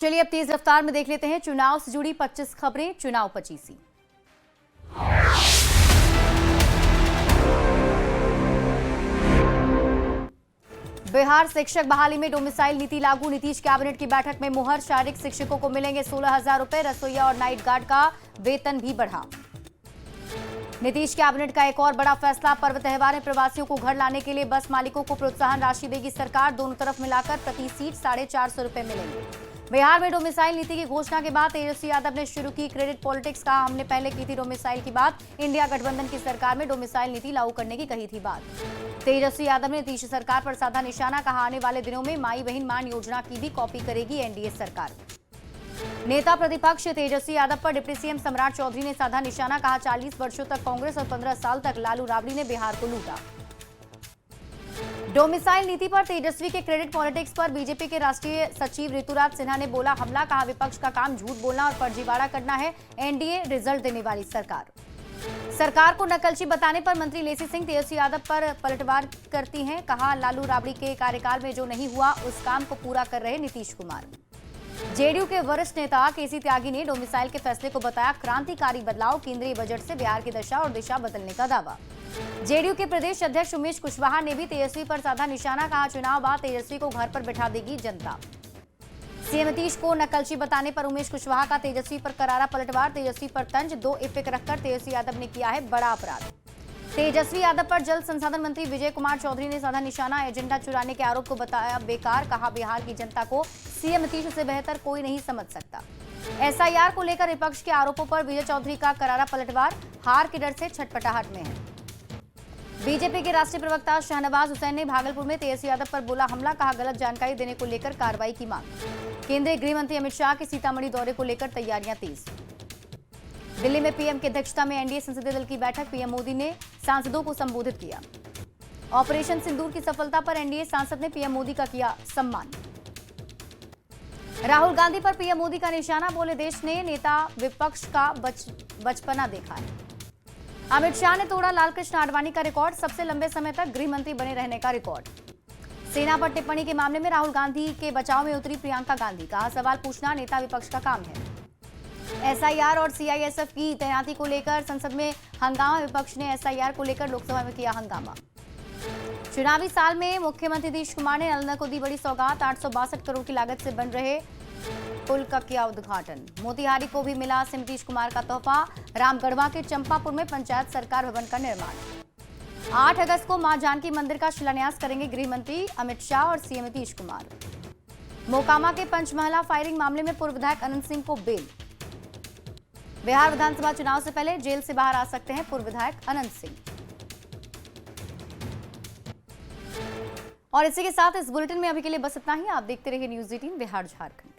चलिए अब तेज रफ्तार में देख लेते हैं चुनाव से जुड़ी 25 खबरें। चुनाव 25। बिहार शिक्षक बहाली में डोमिसाइल नीति लागू। नीतीश कैबिनेट की बैठक में मुहर। शारीरिक शिक्षकों को मिलेंगे 16,000 रुपए। रसोईया और नाइट गार्ड का वेतन भी बढ़ा। नीतीश कैबिनेट का एक और बड़ा फैसला। पर्व त्योहार में प्रवासियों को घर लाने के लिए बस मालिकों को प्रोत्साहन राशि देगी सरकार। दोनों तरफ मिलाकर प्रति सीट 450 रुपए मिलेंगे। बिहार में डोमिसाइल नीति की घोषणा के बाद तेजस्वी यादव ने शुरू की क्रेडिट पॉलिटिक्स। कहा, हमने पहले की थी डोमिसाइल की बात। इंडिया गठबंधन की सरकार में डोमिसाइल नीति लागू करने की कही थी बात। तेजस्वी यादव ने नीतीश सरकार पर साधा निशाना। कहा, आने वाले दिनों में माई बहन मान योजना की भी कॉपी करेगी एनडीए सरकार। नेता प्रतिपक्ष तेजस्वी यादव पर डिप्टी सीएम सम्राट चौधरी ने साधा निशाना। कहा, 40 वर्षों तक कांग्रेस और 15 साल तक लालू राबड़ी ने बिहार को लूटा। डोमिसाइल नीति पर तेजस्वी के क्रेडिट पॉलिटिक्स पर बीजेपी के राष्ट्रीय सचिव ऋतुराज सिन्हा ने बोला हमला। कहा, विपक्ष का काम झूठ बोलना और फर्जीवाड़ा करना है। एनडीए रिजल्ट देने वाली सरकार को नकलची बताने पर मंत्री लेसी सिंह तेजस्वी यादव पर पलटवार करती हैं। कहा, लालू राबड़ी के कार्यकाल में जो नहीं हुआ उस काम को पूरा कर रहे नीतीश कुमार। जेडीयू के वरिष्ठ नेता केसी त्यागी ने डोमिसाइल के फैसले को बताया क्रांतिकारी बदलाव। केंद्रीय बजट से बिहार की दशा और दिशा बदलने का दावा। जेडीयू के प्रदेश अध्यक्ष उमेश कुशवाहा ने भी तेजस्वी पर साधा निशाना। कहा, चुनाव बाद तेजस्वी को घर पर बैठा देगी जनता। सीएम नीतीश को नकलची बताने पर उमेश कुशवाहा का तेजस्वी पर करारा पलटवार। तेजस्वी पर तंज। 2 इफेक्ट रखकर तेजस्वी यादव ने किया है बड़ा अपराध। तेजस्वी यादव पर जल संसाधन मंत्री विजय कुमार चौधरी ने साधा निशाना। एजेंडा चुराने के आरोप को बताया बेकार। कहा, बिहार की जनता को सीएम नीतीश से बेहतर कोई नहीं समझ सकता। एसआईआर को लेकर विपक्ष के आरोपों पर विजय चौधरी का करारा पलटवार। हार के डर से छटपटाहट में है। बीजेपी के राष्ट्रीय प्रवक्ता शाहनवाज हुसैन ने भागलपुर में तेजस्वी यादव पर बोला हमला। कहा, गलत जानकारी देने को लेकर कार्रवाई की मांग। केंद्रीय गृह मंत्री अमित शाह के सीतामढ़ी दौरे को लेकर तैयारियां तेज। दिल्ली में पीएम की अध्यक्षता में एनडीए संसदीय दल की बैठक। पीएम मोदी ने सांसदों को संबोधित किया। ऑपरेशन सिंदूर की सफलता पर एनडीए सांसद ने पीएम मोदी का किया सम्मान। राहुल गांधी पर पीएम मोदी का निशाना। बोले, देश ने नेता विपक्ष का बचपना देखा है। अमित शाह ने तोड़ा लालकृष्ण आडवाणी का रिकॉर्ड। सबसे लंबे समय तक गृह मंत्री बने रहने का रिकॉर्ड। सेना पर टिप्पणी के मामले में राहुल गांधी के बचाव में उतरी प्रियंका गांधी। कहा, सवाल पूछना नेता विपक्ष का काम है। एसआईआर और सीआईएसएफ की तैनाती को लेकर संसद में हंगामा। विपक्ष ने एसआईआर को लेकर लोकसभा में किया हंगामा। चुनावी साल में मुख्यमंत्री नीतीश कुमार ने नालंदा को दी बड़ी सौगात। 862 करोड़ की लागत से बन रहे पुल का किया उद्घाटन। मोतिहारी को भी मिला सीएम नीतीश कुमार का तोहफा। रामगढ़वा के चंपापुर में पंचायत सरकार भवन का निर्माण। 8 अगस्त को मां जानकी मंदिर का शिलान्यास करेंगे गृह मंत्री अमित शाह और सीएम नीतीश कुमार। मोकामा के पंचमहला फायरिंग मामले में पूर्व विधायक अनंत सिंह को बेल। बिहार विधानसभा चुनाव से पहले जेल से बाहर आ सकते हैं पूर्व विधायक अनंत सिंह। और इसी के साथ इस बुलेटिन में अभी के लिए बस इतना ही। आप देखते रहिए न्यूज़ 18 बिहार झारखंड।